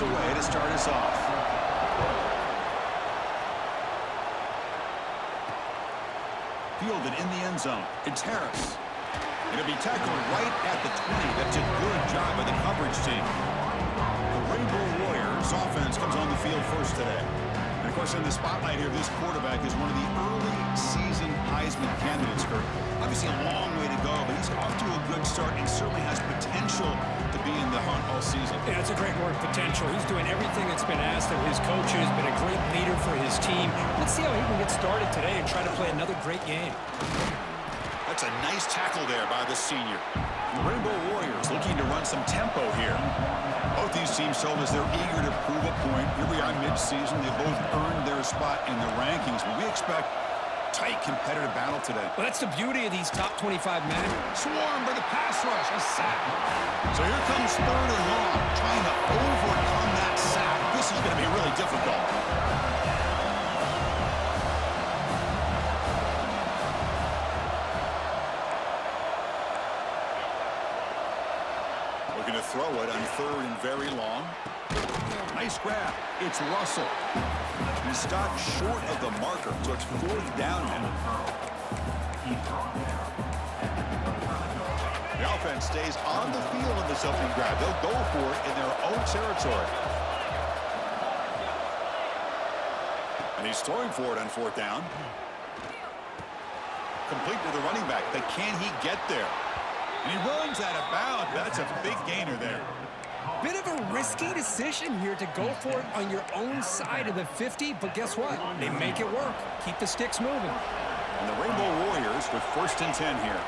kicks away to start us off. Fielded in the end zone. It's Harris. It'll be tackled right at the 20. That's a good job by the coverage team. The Rainbow Warriors offense comes on the field first today. And, of course, in the spotlight here, this quarterback is one of the early season Heisman candidates. For obviously a long way to go, but he's off to a good start and certainly has potential to be in the hunt all season. Yeah, that's a great word, potential. He's doing everything that's been asked of his coaches, been a great leader for his team. Let's see how he can get started today and try to play another great game. That's a nice tackle there by the senior. The Rainbow Warriors looking to run some tempo here. Both these teams told us they're eager to prove a point. Here we are mid-season. They both earned their spot in the rankings, but we expect tight competitive battle today. Well, that's the beauty of these top 25 men. Swarmed by the pass rush. A sack. So here comes 3rd and long, trying to overcome that sack. This is going to be really difficult. Looking to throw it on 3rd and very long. Nice grab. It's Russell. He stopped short of the marker, so it's 4th down now. The offense stays on the field in this opening grab. They'll go for it in their own territory. And he's throwing for it on 4th down. Complete to the running back, but can he get there? And he runs out of bounds. That's a big gainer there. Bit of a risky decision here to go for it on your own side of the 50, but guess what? They make it work. Keep the sticks moving. And the Rainbow Warriors with 1st and 10 here.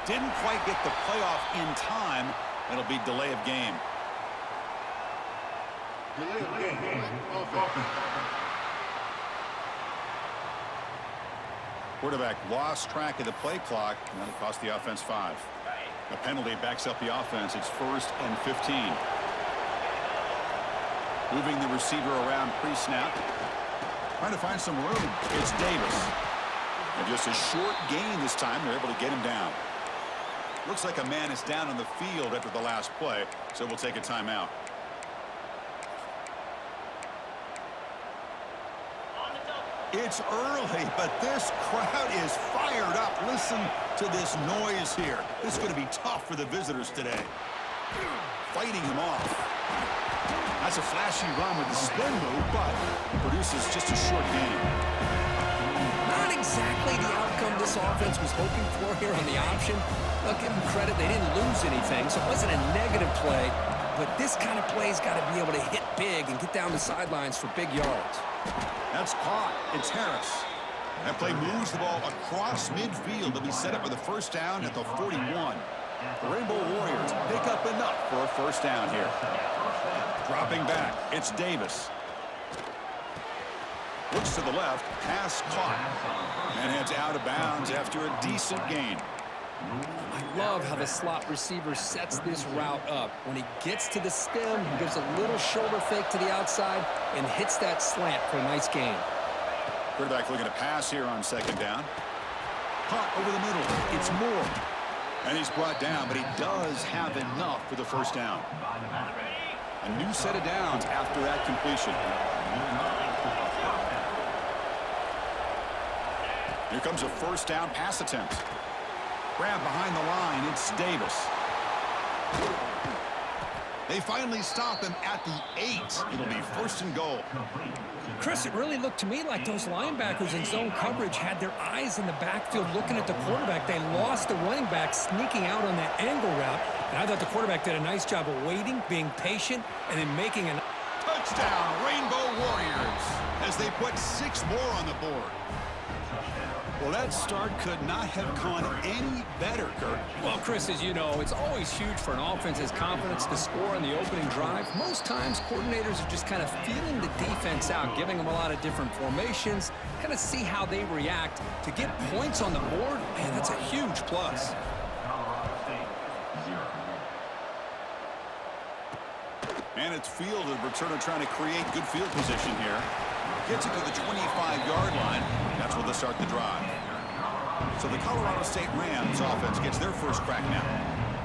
Didn't quite get the playoff in time. It'll be delay of game. Quarterback lost track of the play clock, and that'll cost the offense 5. A penalty backs up the offense. It's 1st and 15. Moving the receiver around pre-snap. Trying to find some room. It's Davis. And just a short gain this time. They're able to get him down. Looks like a man is down on the field after the last play, so we'll take a timeout. It's early, but this crowd is fired up. Listen to this noise here. This is going to be tough for the visitors today. Fighting him off. That's a flashy run with the spin move, but produces just a short gain. Not exactly the outcome this offense was hoping for here on the option. I'll give them credit, they didn't lose anything, so it wasn't a negative play. But this kind of play's got to be able to hit big and get down the sidelines for big yards. That's caught. It's Harris. That play moves the ball across midfield. They'll be set up with a 1st down at the 41. The Rainbow Warriors pick up enough for a 1st down here. Dropping back, it's Davis. Looks to the left, pass caught. And heads out of bounds after a decent gain. I love how the slot receiver sets this route up. When he gets to the stem, he gives a little shoulder fake to the outside and hits that slant for a nice gain. Quarterback looking to pass here on 2nd down. Caught over the middle. It's Moore. And he's brought down, but he does have enough for the 1st down. A new set of downs after that completion. Here comes a 1st down pass attempt. Grab behind the line, it's Davis. They finally stop him at the 8. It'll be 1st and goal. Chris, it really looked to me like those linebackers in zone coverage had their eyes in the backfield looking at the quarterback. They lost the running back sneaking out on that angle route. And I thought the quarterback did a nice job of waiting, being patient, and then making a touchdown, Rainbow Warriors, as they put 6 more on the board. Well, that start could not have gone any better, Kirk. Well, Chris, as you know, it's always huge for an offense's confidence to score on the opening drive. Most times, coordinators are just kind of feeling the defense out, giving them a lot of different formations, kind of see how they react. To get points on the board, man, that's a huge plus. And it's fielded. Returner trying to create good field position here. Gets it to the 25-yard line. That's where they'll start the drive. So the Colorado State Rams offense gets their first crack now.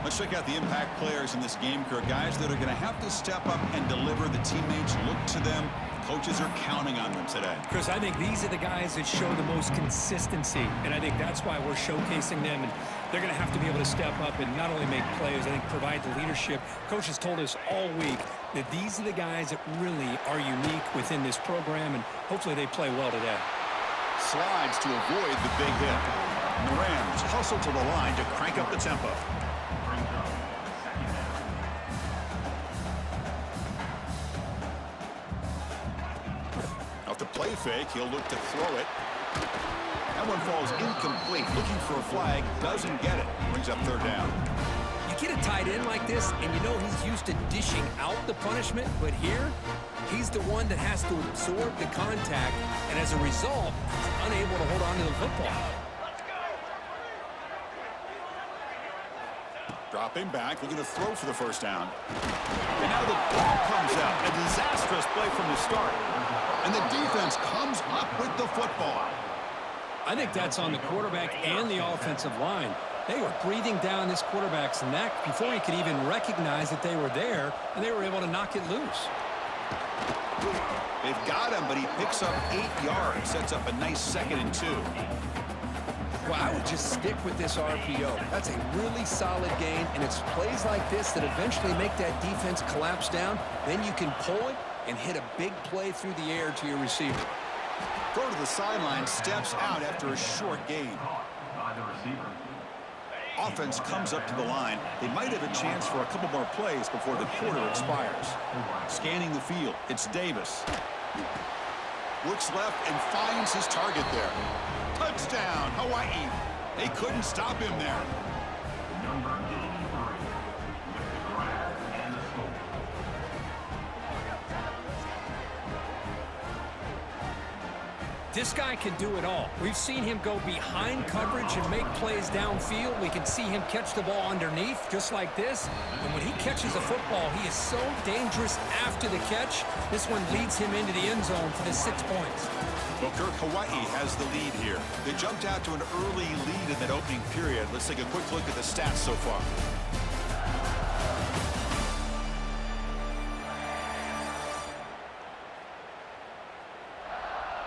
Let's check out the impact players in this game, Kirk. Guys that are going to have to step up and deliver. The teammates look to them. Coaches are counting on them today. Chris, I think these are the guys that show the most consistency, and I think that's why we're showcasing them. And they're going to have to be able to step up and not only make plays, I think provide the leadership. Coach has told us all week that these are the guys that really are unique within this program, and hopefully they play well today. Slides to avoid the big hit. And the Rams hustle to the line to crank up the tempo. Off the play fake, he'll look to throw it. That one falls incomplete. Looking for a flag, doesn't get it. Brings up third down. You get a tight end like this, and you know he's used to dishing out the punishment, but here, he's the one that has to absorb the contact, and as a result, he's unable to hold on to the football. Dropping back, looking to throw for the first down. And now the ball comes out. A disastrous play from the start. And the defense comes up with the football. I think that's on the quarterback and the offensive line. They were breathing down this quarterback's neck before he could even recognize that they were there, and they were able to knock it loose. They've got him, but he picks up 8 yards, sets up a nice 2nd and 2. Well, I would just stick with this RPO. That's a really solid gain, and it's plays like this that eventually make that defense collapse down. Then you can pull it and hit a big play through the air to your receiver. Throw to the sideline, steps out after a short gain. Offense comes up to the line. They might have a chance for a couple more plays before the quarter expires. Scanning the field, it's Davis. Looks left and finds his target there. Touchdown, Hawaii. They couldn't stop him there. This guy can do it all. We've seen him go behind coverage and make plays downfield. We can see him catch the ball underneath, just like this. And when he catches a football, he is so dangerous after the catch. This one leads him into the end zone for the 6 points. Well, Kirk, Hawaii has the lead here. They jumped out to an early lead in that opening period. Let's take a quick look at the stats so far.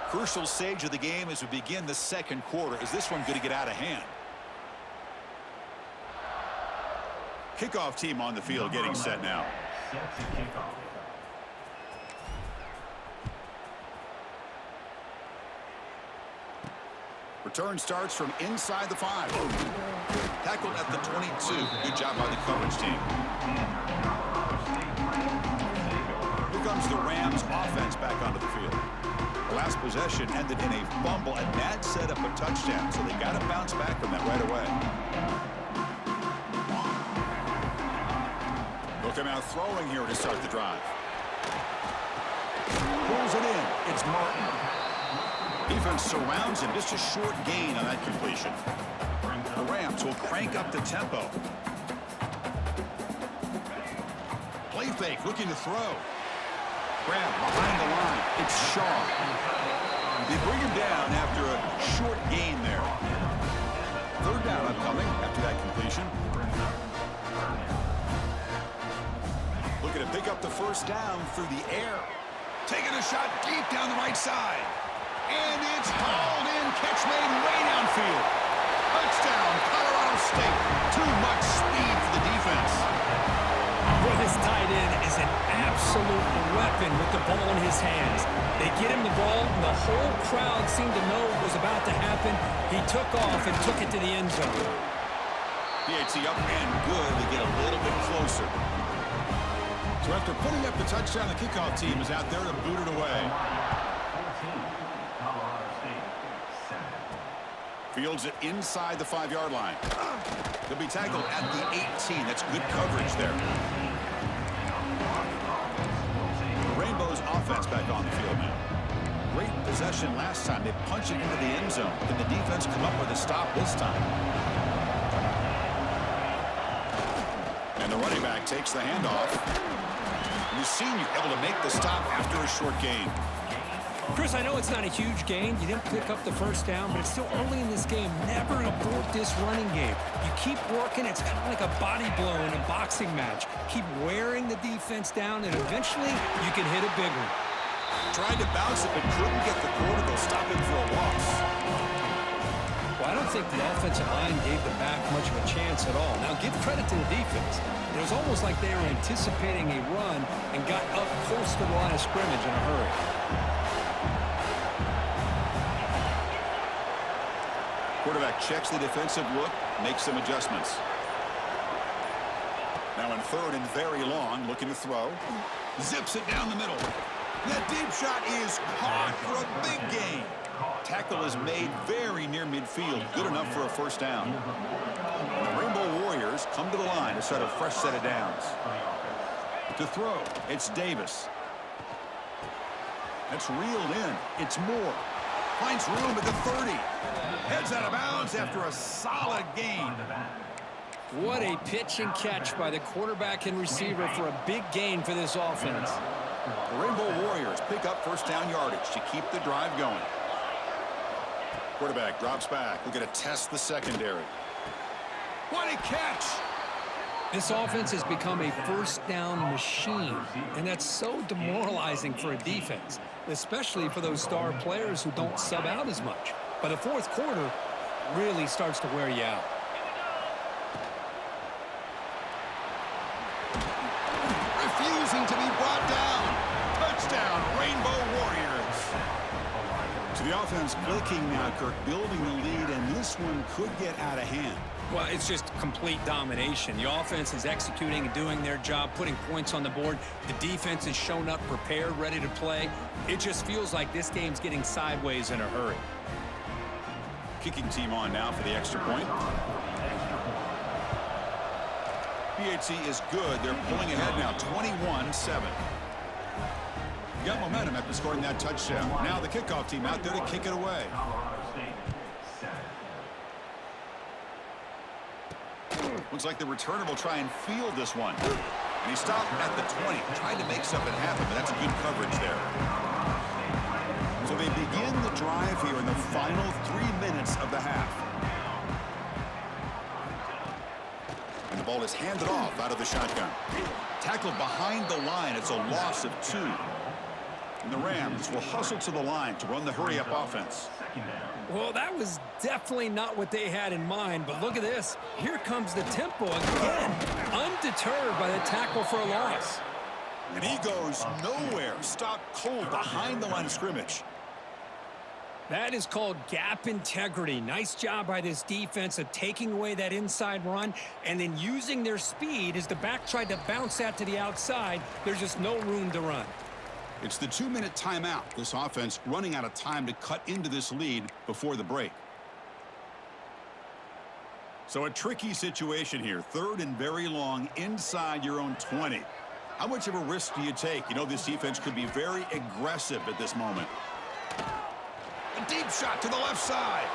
Crucial stage of the game as we begin the second quarter. Is this one going to get out of hand? Kickoff team on the field getting set now. Return starts from inside the 5. Tackled at the 22. Good job by the coverage team. Here comes the Rams offense back onto the field. The last possession ended in a fumble, and that set up a touchdown, so they got to bounce back from that right away. They'll come out throwing here to start the drive. Pulls it in. It's Martin. Defense surrounds him. Just a short gain on that completion. The Rams will crank up the tempo. Play fake, looking to throw. Grab behind the line. It's Shaw. They bring him down after a short gain there. Third down upcoming after that completion. Looking to pick up the first down through the air. Taking a shot deep down the right side. And it's hauled in. Catch made way downfield. Touchdown, Colorado State. Too much speed for the defense. Well, this tight end is an absolute weapon with the ball in his hands. They get him the ball, and the whole crowd seemed to know what was about to happen. He took off and took it to the end zone. PAT up and good. They get a little bit closer. So after putting up the touchdown, the kickoff team is out there to boot it away. Fields it inside the 5-yard line. He'll be tackled at the 18. That's good coverage there. The Rainbows offense back on the field now. Great possession last time. They punched it into the end zone. Can the defense come up with a stop this time? And the running back takes the handoff. And the senior able to make the stop after a short gain. Chris, I know it's not a huge gain. You didn't pick up the first down, but it's still early in this game. Never abort this running game. You keep working. It's kind of like a body blow in a boxing match. Keep wearing the defense down, and eventually you can hit a big one. Tried to bounce it, but couldn't get the quarter. They'll stop him for a loss. Well, I don't think the offensive line gave the back much of a chance at all. Now, give credit to the defense. It was almost like they were anticipating a run and got up close to the line of scrimmage in a hurry. Quarterback checks the defensive look, makes some adjustments. Now in third and very long, looking to throw. Zips it down the middle. That deep shot is caught for a big gain. Tackle is made very near midfield, good enough for a first down. And the Rainbow Warriors come to the line to start a fresh set of downs. To throw, it's Davis. That's reeled in. It's Moore. Finds room at the 30. Heads out of bounds after a solid gain. What a pitch and catch by the quarterback and receiver for a big gain for this offense. The Rainbow Warriors pick up first down yardage to keep the drive going. Quarterback drops back. We're going to test the secondary. What a catch! This offense has become a first down machine, and that's so demoralizing for a defense, especially for those star players who don't sub out as much. But the fourth quarter really starts to wear you out. Refusing to be brought down. Touchdown, Rainbow Warriors. So the offense clicking now, Kirk, building the lead, and this one could get out of hand. Well, it's just complete domination. The offense is executing and doing their job, putting points on the board. The defense is shown up, prepared, ready to play. It just feels like this game's getting sideways in a hurry. Kicking team on now for the extra point. PHC is good. They're pulling ahead now, 21-7. Got momentum after scoring that touchdown. Now the kickoff team out there to kick it away. Looks like the returner will try and field this one. And he stopped at the 20, trying to make something happen, but that's good coverage there. So they begin the drive here in the final 3 minutes of the half. And the ball is handed off out of the shotgun. Tackled behind the line. It's a loss of 2. And the Rams will hustle to the line to run the hurry-up offense. Well, that was definitely not what they had in mind, but look at this. Here comes the tempo again, undeterred by the tackle for a loss. And he goes nowhere. Stopped cold behind the line of scrimmage. That is called gap integrity. Nice job by this defense of taking away that inside run and then using their speed as the back tried to bounce that to the outside. There's just no room to run. It's the 2-minute timeout. This offense running out of time to cut into this lead before the break. So a tricky situation here. Third and very long inside your own 20. How much of a risk do you take? You know this defense could be very aggressive at this moment. A deep shot to the left side.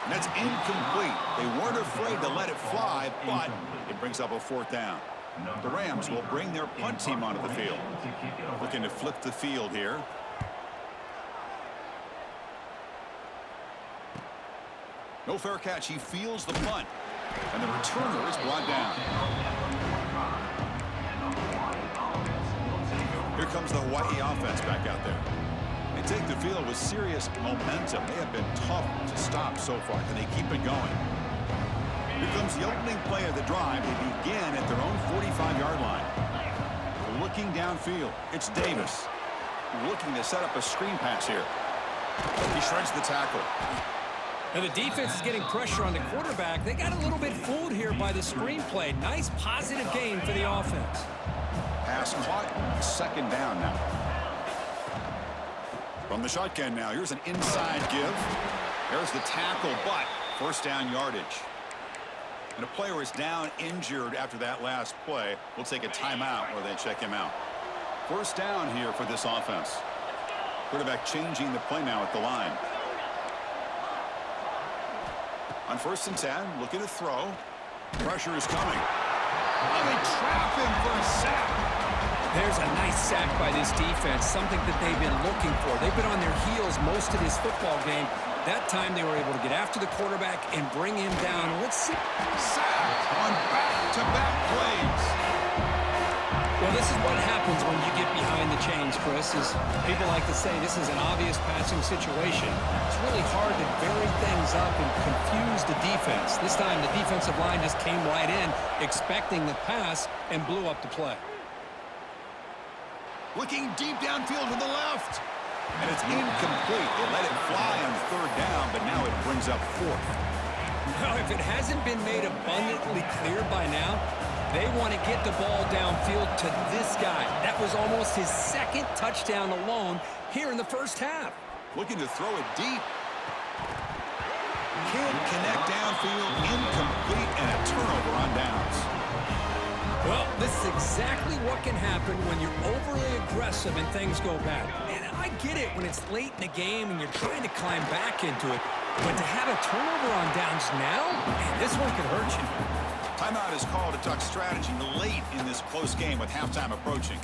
And that's incomplete. They weren't afraid to let it fly, but it brings up a fourth down. The Rams will bring their punt team onto the field. Looking to flip the field here. No fair catch. He fields the punt. And the returner is brought down. Here comes the Hawaii offense back out there. They take the field with serious momentum. They have been tough to stop so far. Can they keep it going? Here comes the opening play of the drive. They begin at their own 45-yard line. Looking downfield, it's Davis. Looking to set up a screen pass here. He shreds the tackle. Now the defense is getting pressure on the quarterback. They got a little bit fooled here by the screenplay. Nice positive gain for the offense. Pass caught. Second down now. From the shotgun now, here's an inside give. There's the tackle, but first down yardage. And a player is down injured after that last play. We'll take a timeout where they check him out. First down here for this offense. Quarterback changing the play now at the line. On 1st and 10, looking to throw. Pressure is coming. Oh, they trap him for a sack. There's a nice sack by this defense, something that they've been looking for. They've been on their heels most of this football game. That time they were able to get after the quarterback and bring him down. Let's see. Sack on back-to-back plays. Well, this is what happens when you get behind the chains, Chris. As people like to say, this is an obvious passing situation. It's really hard to vary things up and confuse the defense. This time the defensive line just came right in, expecting the pass, and blew up the play. Looking deep downfield to the left. And it's incomplete. They let it fly on third down, but now it brings up fourth. Now, if it hasn't been made abundantly clear by now, they want to get the ball downfield to this guy. That was almost his second touchdown alone here in the first half. Looking to throw it deep. Can't connect downfield, incomplete, and a turnover on downs. Well, this is exactly what can happen when you're overly aggressive and things go bad. And I get it when it's late in the game and you're trying to climb back into it. But to have a turnover on downs now, man, this one could hurt you. Timeout is called to talk strategy late in this close game with halftime approaching.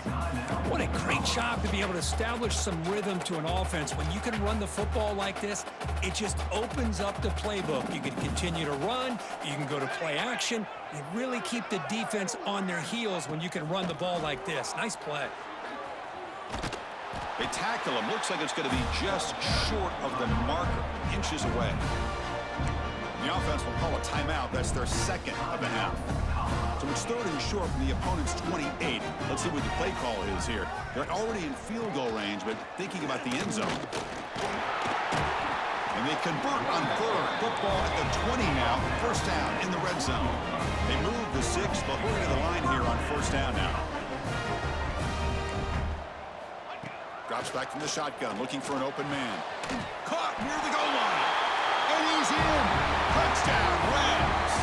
What a great job to be able to establish some rhythm to an offense. When you can run the football like this, it just opens up the playbook. You can continue to run, you can go to play action, and really keep the defense on their heels when you can run the ball like this. Nice play. They tackle him. Looks like it's going to be just short of the marker, inches away. The offense will call a timeout. That's their second of the half. So it's third and short from the opponent's 28. Let's see what the play call is here. They're already in field goal range, but thinking about the end zone. And they convert on third. Football at the 20 now. First down in the red zone. They move the 6. They'll hurry to the line here on first down now. Drops back from the shotgun, looking for an open man. Caught near the goal line. And he's in. Touchdown, Rams.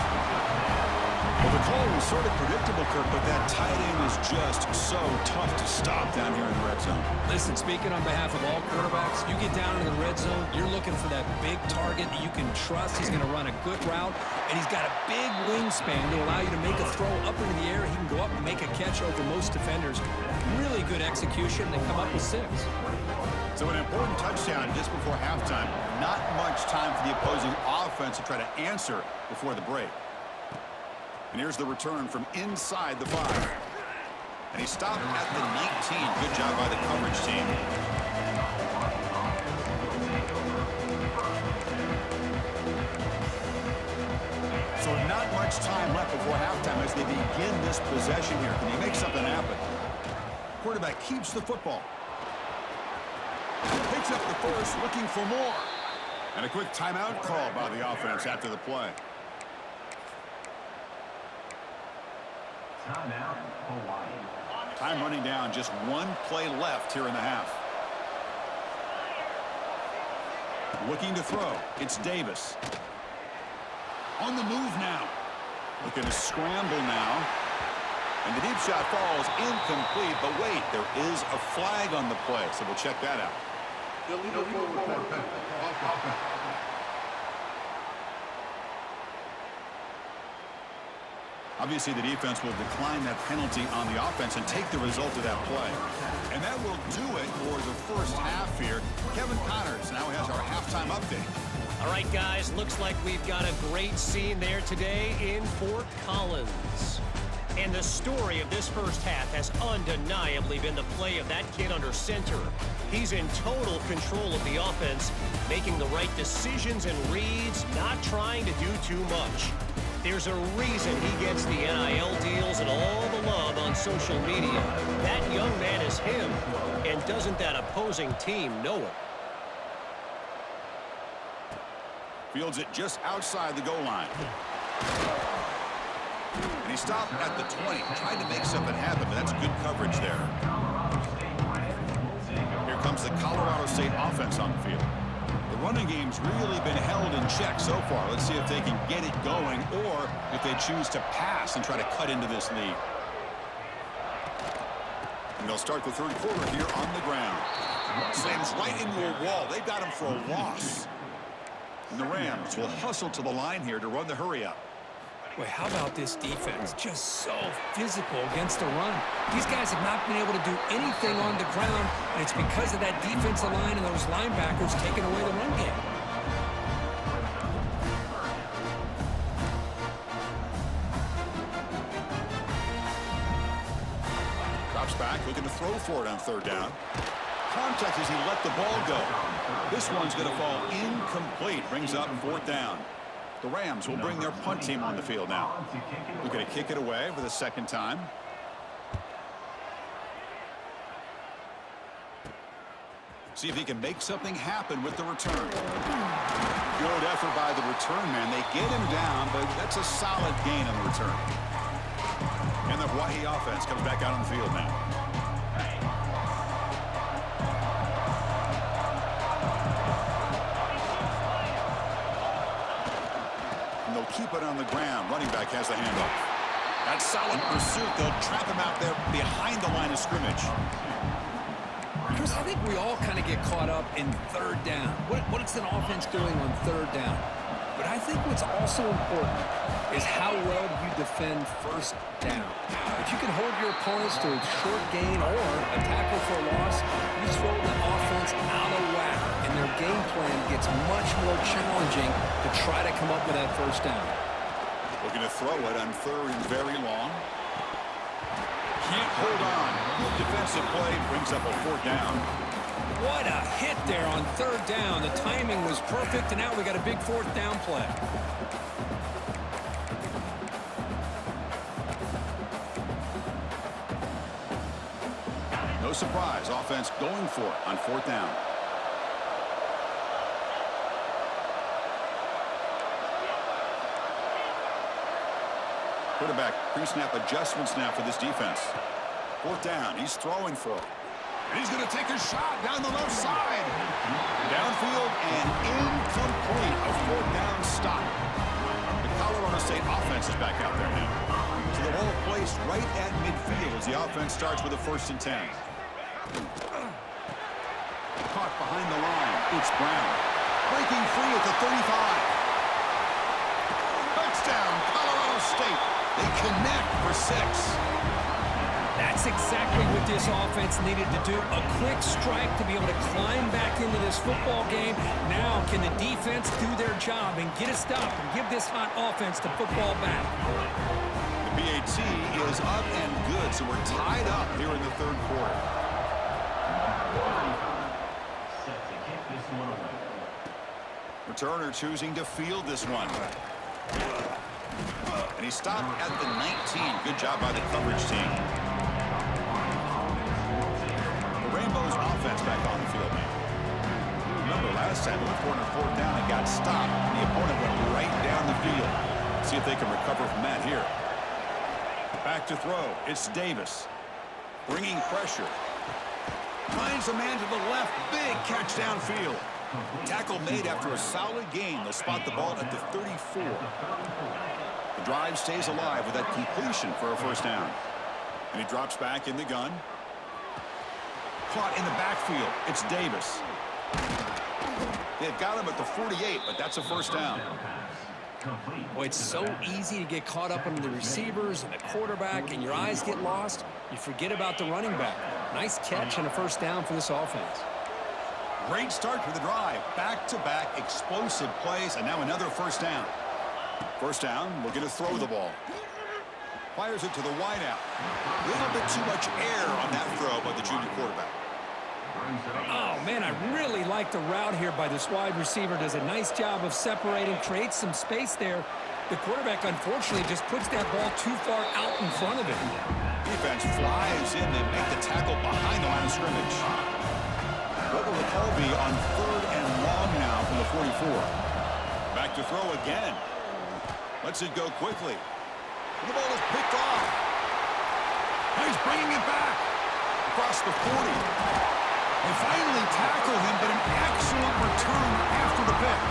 Well, the call was sort of predictable, Kirk, but that tight end is just so tough to stop down here in the red zone. Listen, speaking on behalf of all quarterbacks, you get down in the red zone, you're looking for that big target that you can trust. He's going to run a good route, and he's got a big wingspan to allow you to make a throw up into the air. He can go up and make a catch over most defenders. Really good execution. They come up with 6. So an important touchdown just before halftime. Not much time for the opposing offense to try to answer before the break. And here's the return from inside the 5. And he stopped at the 19. Good job by the coverage team. So not much time left before halftime as they begin this possession here. Can he make something happen? Quarterback keeps the football. Picks up the first, looking for more. And a quick timeout call by the offense after the play. Time running down, just one play left here in the half. Looking to throw, it's Davis. On the move now. Looking to scramble now. And the deep shot falls incomplete, but wait, there is a flag on the play, so we'll check that out. Obviously, the defense will decline that penalty on the offense and take the result of that play. And that will do it for the first half here. Kevin Connors now has our halftime update. All right, guys, looks like we've got a great scene there today in Fort Collins. And the story of this first half has undeniably been the play of that kid under center. He's in total control of the offense, making the right decisions and reads, not trying to do too much. There's a reason he gets the NIL deals and all the love on social media. That young man is him, and doesn't that opposing team know it? Fields it just outside the goal line. And he stopped at the 20, trying to make something happen, but that's good coverage there. Here comes the Colorado State offense on the field. The running game's really been held in check so far. Let's see if they can get it going or if they choose to pass and try to cut into this lead. And they'll start the third quarter here on the ground. Slams right into a wall. They've got him for a loss. And the Rams will hustle to the line here to run the hurry up. Boy, how about this defense? Just so physical against the run. These guys have not been able to do anything on the ground, and it's because of that defensive line and those linebackers taking away the run game. Drops back, looking to throw for it on third down. Contact as he let the ball go. This one's going to fall incomplete. Brings up fourth down. The Rams will bring their punt team on the field now. We're going to kick it away for the second time. See if he can make something happen with the return. Good effort by the return man. They get him down, but that's a solid gain on the return. And the Hawaii offense comes back out on the field now. And they'll keep it on the ground. Running back has the handoff. That's solid pursuit. They'll trap him out there behind the line of scrimmage. Chris, I think we all kind of get caught up in third down. What is an offense doing on third down? But I think what's also important is how well you defend first down. If you can hold your opponents to a short gain or a tackle for a loss, you throw the offense out of whack, and their game plan gets much more challenging to try to come up with that first down. Looking to throw it on third and very long. Can't hold on. Good defensive play brings up a fourth down. What a hit there on third down. The timing was perfect, and now we got a big fourth down play. No surprise. Offense going for it on fourth down. Quarterback pre-snap adjustments now for this defense. Fourth down. He's throwing for it. And he's going to take a shot down the left side. Downfield and incomplete. A fourth down stop. The Colorado State offense is back out there now. So the ball placed right at midfield as the offense starts with a 1st and 10. Caught behind the line. It's Brown. Breaking free at the 35. Touchdown, Colorado State. They connect for 6. That's exactly what this offense needed to do. A quick strike to be able to climb back into this football game. Now can the defense do their job and get a stop and give this hot offense the football back? The PAT is up and good, so we're tied up here in the third quarter. Returner choosing to field this one. And he stopped at the 19. Good job by the coverage team. The Rainbows offense back on the field now. Remember last time we went for fourth down and got stopped. The opponent went right down the field. See if they can recover from that here. Back to throw. It's Davis. Bringing pressure. Finds a man to the left. Big catch downfield. Tackle made after a solid gain. They'll spot the ball at the 34. The drive stays alive with that completion for a first down. And he drops back in the gun. Caught in the backfield. It's Davis. They've got him at the 48, but that's a first down. Boy, it's so easy to get caught up on the receivers and the quarterback, and your eyes get lost. You forget about the running back. Nice catch and a first down for this offense. Great start for the drive. Back-to-back explosive plays, and now another first down. First down, looking to throw the ball. Fires it to the wideout. A little bit too much air on that throw by the junior quarterback. Oh, man, I really like the route here by this wide receiver. Does a nice job of separating, creates some space there. The quarterback, unfortunately, just puts that ball too far out in front of him. Defense flies in and make the tackle behind the line of scrimmage. What will the call be on third and long now from the 44? Back to throw again. Lets it go quickly. The ball is picked off. He's bringing it back across the 40. They finally tackle him, but an excellent return after the pick.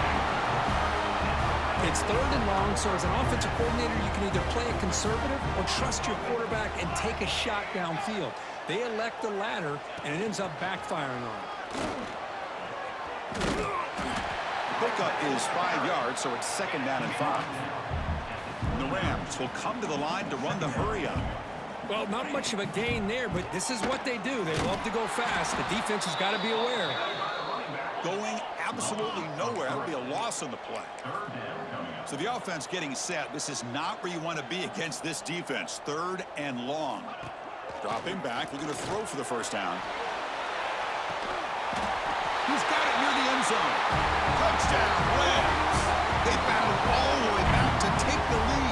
It's third and long, so as an offensive coordinator, you can either play it conservative or trust your quarterback and take a shot downfield. They elect the latter, and it ends up backfiring on them. Pickup is 5 yards, so it's second down and 5. And the Rams will come to the line to run the hurry up. Well, not much of a gain there, but this is what they do. They love to go fast. The defense has got to be aware. Going absolutely nowhere. That'll be a loss on the play. So the offense getting set. This is not where you want to be against this defense. 3rd and long. Dropping back. Looking to throw for the first down. He's got it near the end zone. Touchdown, Rams. They battled all the way back to take the lead.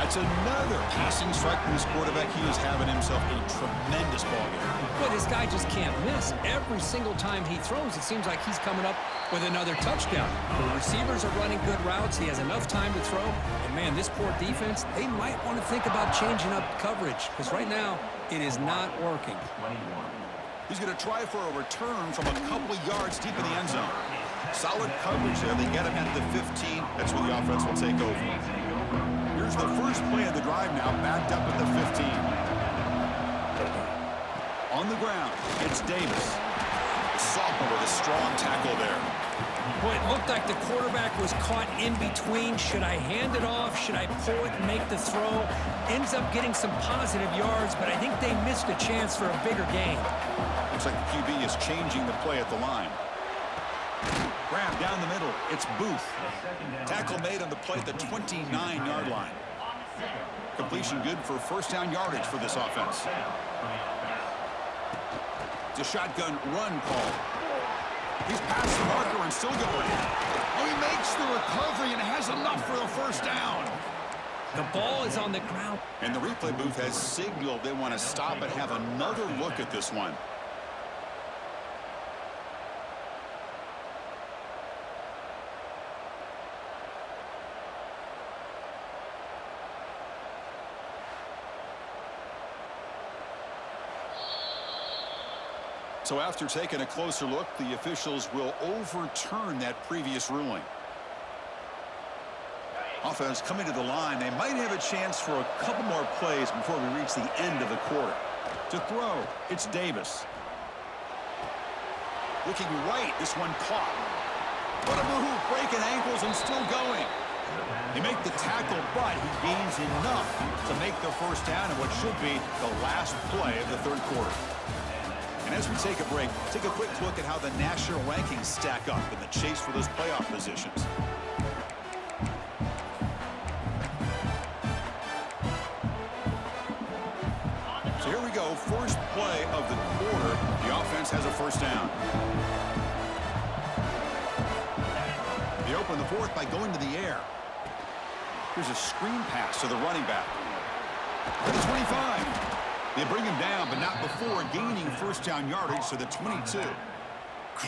That's another passing strike from this quarterback. He is having himself a tremendous ball game. But this guy just can't miss. Every single time he throws, it seems like he's coming up with another touchdown. The receivers are running good routes. He has enough time to throw. And, man, this poor defense, they might want to think about changing up coverage because right now it is not working. He's going to try for a return from a couple yards deep in the end zone. Solid coverage there. They get him at the 15. That's where the offense will take over. Here's the first play of the drive now, backed up at the 15. On the ground, it's Davis. The sophomore with a strong tackle there. Boy, it looked like the quarterback was caught in between. Should I hand it off? Should I pull it and make the throw? Ends up getting some positive yards, but I think they missed a chance for a bigger gain. Looks like the QB is changing the play at the line. Grab down the middle. It's Booth. Tackle made on the play at the 29-yard line. Completion good for first down yardage for this offense. It's a shotgun run call. He's past the marker and still going. Oh, he makes the recovery and has enough for the first down. The ball is on the ground. And the replay booth has signaled they want to stop and have another look at this one. So after taking a closer look, the officials will overturn that previous ruling. Offense coming to the line. They might have a chance for a couple more plays before we reach the end of the quarter. To throw, it's Davis. Looking right, this one caught. What a move, breaking ankles and still going. They make the tackle, but he gains enough to make the first down in what should be the last play of the third quarter. And as we take a break, take a quick look at how the national rankings stack up in the chase for those playoff positions. So here we go, first play of the quarter. The offense has a first down. They open the fourth by going to the air. Here's a screen pass to the running back. To the 25. They bring him down, but not before gaining first down yardage to the 22.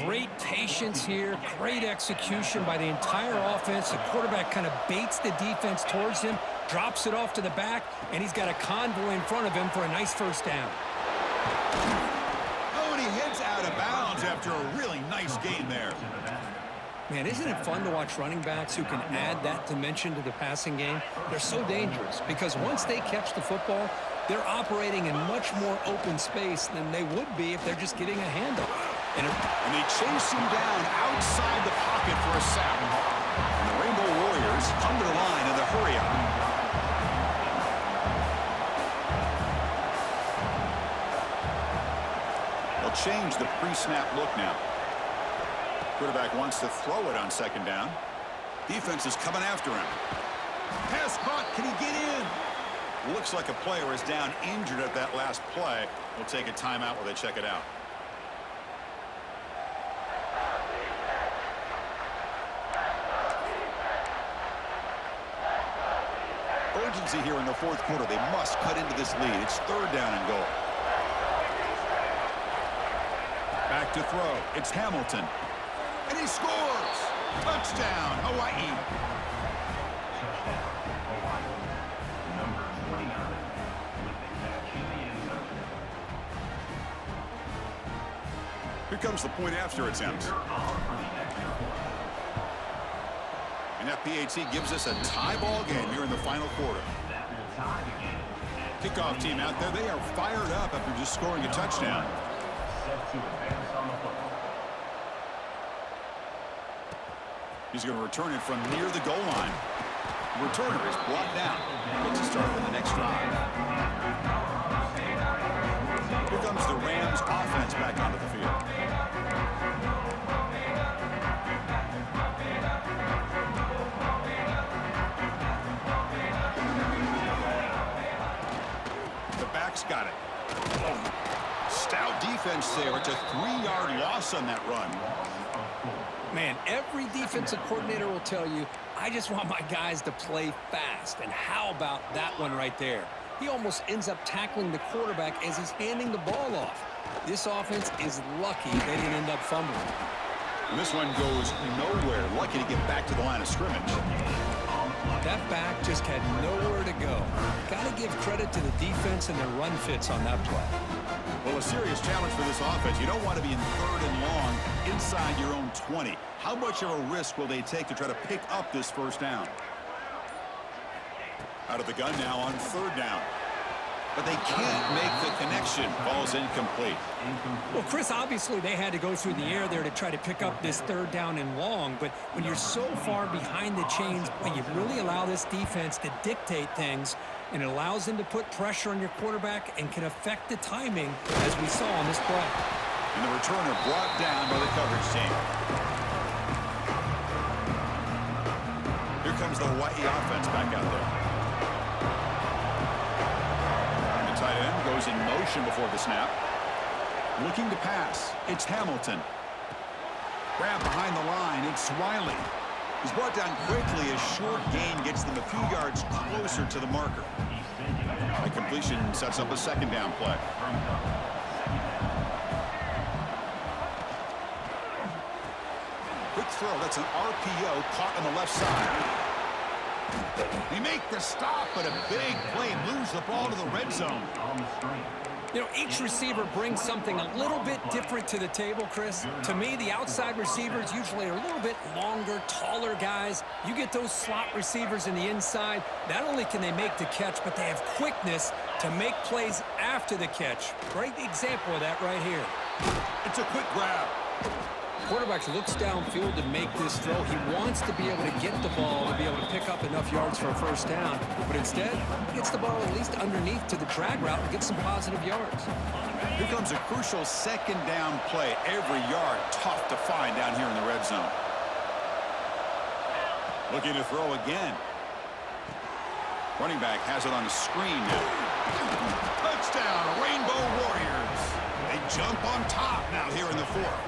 Great patience here, great execution by the entire offense. The quarterback kind of baits the defense towards him, drops it off to the back, and he's got a convoy in front of him for a nice first down. Oh, and he heads out of bounds after a really nice gain there. Man, isn't it fun to watch running backs who can add that dimension to the passing game? They're so dangerous because once they catch the football, they're operating in much more open space than they would be if they're just getting a handoff. And they chase him down outside the pocket for a sack. And the Rainbow Warriors come to the line in the hurry-up. They'll change the pre-snap look now. Quarterback wants to throw it on second down. Defense is coming after him. Pass caught. Can he get in? Looks like a player is down injured at that last play. We'll take a timeout while they check it out. Urgency here in the fourth quarter. They must cut into this lead. It's third down and goal. Back to throw. It's Hamilton. And he scores! Touchdown, Hawaii! Here comes the point after attempt. And that PAT gives us a tie ball game here in the final quarter. Kickoff team out there, they are fired up after just scoring a touchdown. He's going to return it from near the goal line. Returner is brought down. Gets a start on the next drive. Here comes the Rams offense back onto the field. The back's got it. Stout defense there. It's a 3-yard loss on that run. Man, every defensive coordinator will tell you, I just want my guys to play fast. And how about that one right there? He almost ends up tackling the quarterback as he's handing the ball off. This offense is lucky they didn't end up fumbling. And this one goes nowhere. Lucky to get back to the line of scrimmage. That back just had nowhere to go. Got to give credit to the defense and their run fits on that play. Well, a serious challenge for this offense. You don't want to be in 3rd and long inside your own 20. How much of a risk will they take to try to pick up this first down? Out of the gun now on 3rd down. But they can't make the connection. Ball's incomplete. Well, Chris, obviously they had to go through the air there to try to pick up this 3rd down and long. But when you're so far behind the chains, when you really allow this defense to dictate things, and it allows them to put pressure on your quarterback and can affect the timing, as we saw on this play. And the returner brought down by the coverage team. Here comes the Hawaii offense back out there. The tight end goes in motion before the snap. Looking to pass. It's Hamilton. Grab behind the line. It's Wiley. He's brought down quickly as short gain gets them a few yards closer to the marker. A completion sets up a 2nd down play. Quick throw. That's an RPO caught on the left side. They make the stop, but a big play. Moves the ball to the red zone. You know, each receiver brings something a little bit different to the table, Chris. To me, the outside receivers usually are a little bit longer, taller guys. You get those slot receivers in the inside, not only can they make the catch, but they have quickness to make plays after the catch. Great example of that right here. It's a quick grab. Quarterback looks downfield to make this throw. He wants to be able to get the ball to be able to pick up enough yards for a first down. But instead, he gets the ball at least underneath to the drag route and gets some positive yards. Here comes a crucial 2nd down play. Every yard tough to find down here in the red zone. Looking to throw again. Running back has it on the screen now. Touchdown, Rainbow Warriors. They jump on top now here in the 4th.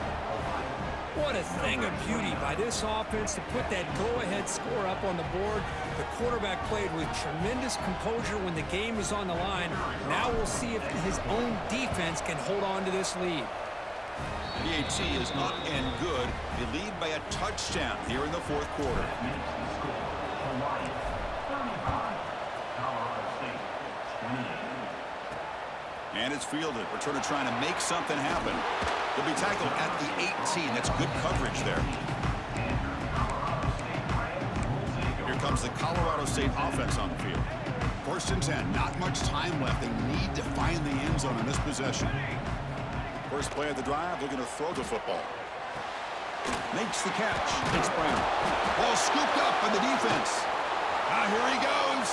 What a thing of beauty by this offense to put that go-ahead score up on the board. The quarterback played with tremendous composure when the game was on the line. Now we'll see if his own defense can hold on to this lead. PAT is up and good. They lead by a touchdown here in the 4th quarter. And it's fielded. Returner trying to make something happen. He'll be tackled at the 18. That's good coverage there. Here comes the Colorado State offense on the field. 1st and 10. Not much time left. They need to find the end zone in this possession. First play of the drive, looking to throw the football. Makes the catch. It's Brown. Ball scooped up by the defense. Now here he goes.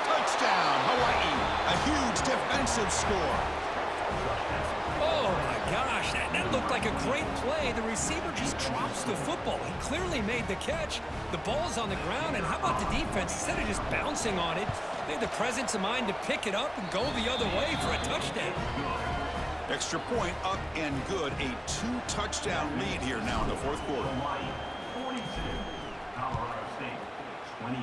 Touchdown, Hawaii. A huge defensive score. Oh, my gosh. That looked like a great play. The receiver just drops the football. He clearly made the catch. The ball's on the ground, and how about the defense? Instead of just bouncing on it, they had the presence of mind to pick it up and go the other way for a touchdown. Extra point up and good. A 2-touchdown lead here now in the 4th quarter. 42, Colorado State, 28.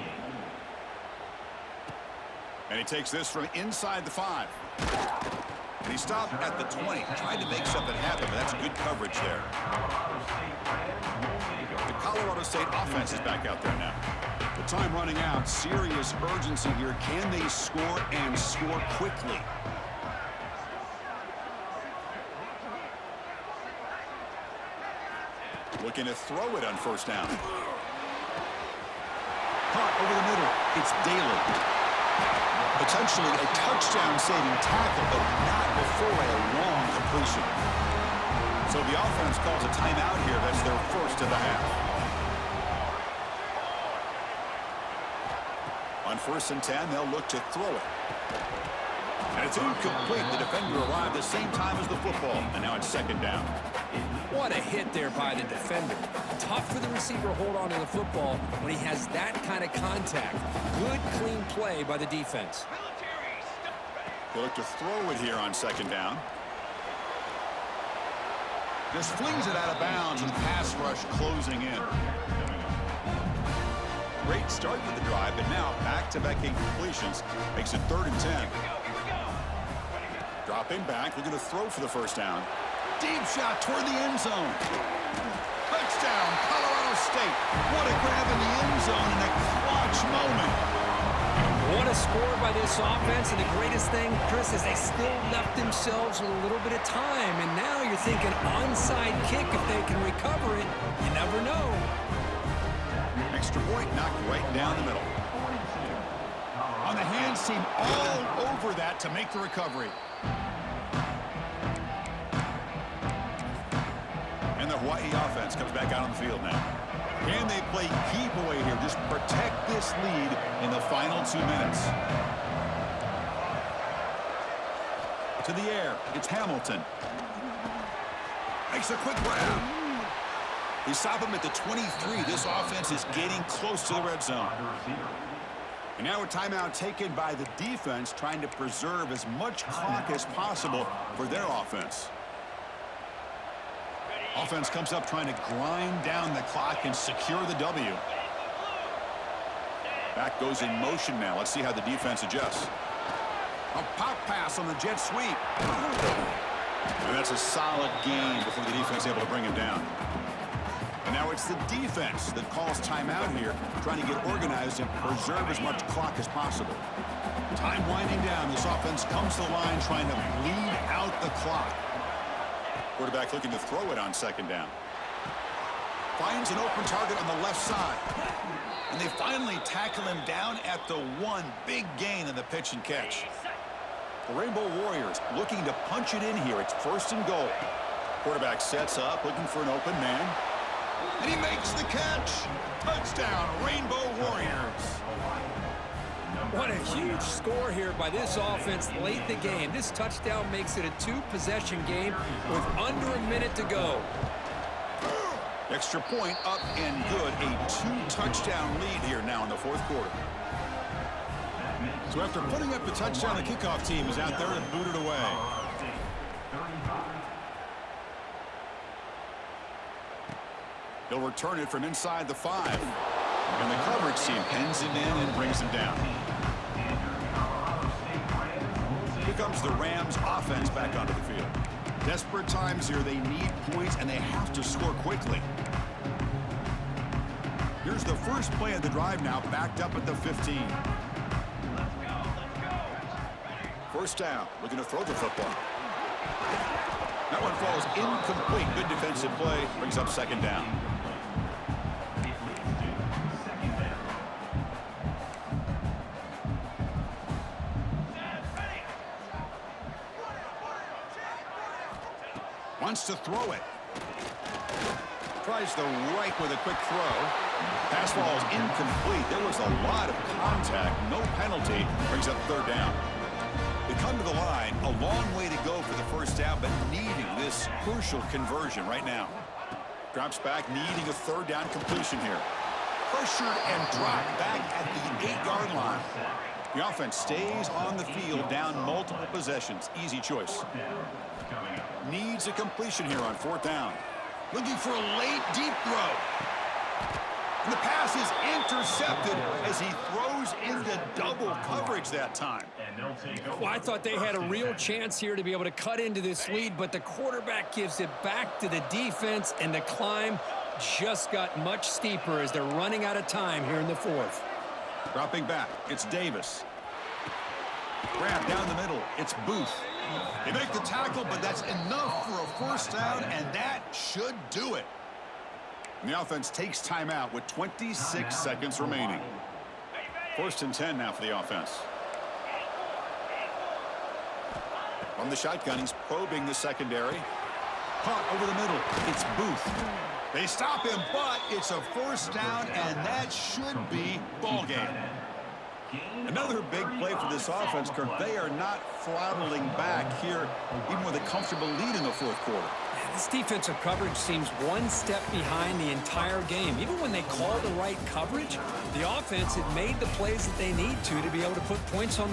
And he takes this from inside the 5. And he stopped at the 20. Tried to make something happen, but that's good coverage there. The Colorado State offense is back out there now. The time running out. Serious urgency here. Can they score and score quickly? Looking to throw it on 1st down. Caught over the middle. It's Daly. Potentially a touchdown-saving tackle, but not before a long completion. So the offense calls a timeout here. That's their first of the half. On 1st and 10, they'll look to throw it. And it's incomplete. The defender arrived the same time as the football. And now it's 2nd down. What a hit there by the defender. Tough for the receiver to hold on to the football when he has that kind of contact. Good, clean play by the defense. They look to throw it here on 2nd down. Just flings it out of bounds with the pass rush closing in. Great start for the drive, but now back-to-back incompletions makes it 3rd and 10. Dropping back, looking to throw for the 1st down. Deep shot toward the end zone. Touchdown, Colorado State. What a grab in the end zone in a clutch moment. What a score by this offense, and the greatest thing, Chris, is they still left themselves with a little bit of time, and now you're thinking onside kick if they can recover it. You never know. Extra point knocked right down the middle. On the hands team all over that to make the recovery. And the Hawaii offense comes back out on the field now. Can they play keep away here? Just protect this lead in the final 2 minutes. To the air. It's Hamilton. Makes a quick grab. They stop him at the 23. This offense is getting close to the red zone. And now a timeout taken by the defense, trying to preserve as much clock as possible for their offense. Offense comes up trying to grind down the clock and secure the W. Back goes in motion now. Let's see how the defense adjusts. A pop pass on the jet sweep. And that's a solid gain before the defense is able to bring him down. And now it's the defense that calls timeout here, trying to get organized and preserve as much clock as possible. Time winding down. This offense comes to the line trying to bleed out the clock. Quarterback looking to throw it on 2nd down. Finds an open target on the left side. And they finally tackle him down at the 1. Big gain in the pitch and catch. The Rainbow Warriors looking to punch it in here. It's 1st and goal. Quarterback sets up, looking for an open man. And he makes the catch. Touchdown, Rainbow Warriors. What a huge score here by this offense late in the game. This touchdown makes it a 2-possession game with under a minute to go. Extra point up and good. A 2-touchdown lead here now in the 4th quarter. So after putting up the touchdown, the kickoff team is out there to boot it away. He'll return it from inside the 5. And the coverage team pins him in and brings him down. Here comes the Rams offense back onto the field. Desperate times here. They need points, and they have to score quickly. Here's the first play of the drive now, backed up at the 15. First down, looking to throw the football. That one falls incomplete. Good defensive play, brings up 2nd down. Wants to throw it. Tries the right with a quick throw. Pass ball is incomplete. There was a lot of contact. No penalty. Brings up 3rd down. They come to the line. A long way to go for the 1st down, but needing this crucial conversion right now. Drops back, needing a 3rd down completion here. Pressured and dropped back at the 8-yard line. The offense stays on the field, down multiple possessions. Easy choice. Needs a completion here on 4th down. Looking for a late deep throw. And the pass is intercepted as he throws into double coverage that time. Well, I thought they had a real chance here to be able to cut into this lead, but the quarterback gives it back to the defense, and the climb just got much steeper as they're running out of time here in the 4th. Dropping back, it's Davis. Grab down the middle, it's Booth. They make the tackle, but that's enough for a 1st down, and that should do it. And the offense takes timeout with 26 seconds remaining. 1st and 10 now for the offense. From the shotgun, he's probing the secondary. Caught over the middle, it's Booth. They stop him, but it's a 1st down, and that should be ball game. Another big play for this offense, Kirk. They are not throttling back here, even with a comfortable lead in the fourth quarter. This defensive coverage seems one step behind the entire game. Even when they call the right coverage, the offense had made the plays that they need to be able to put points on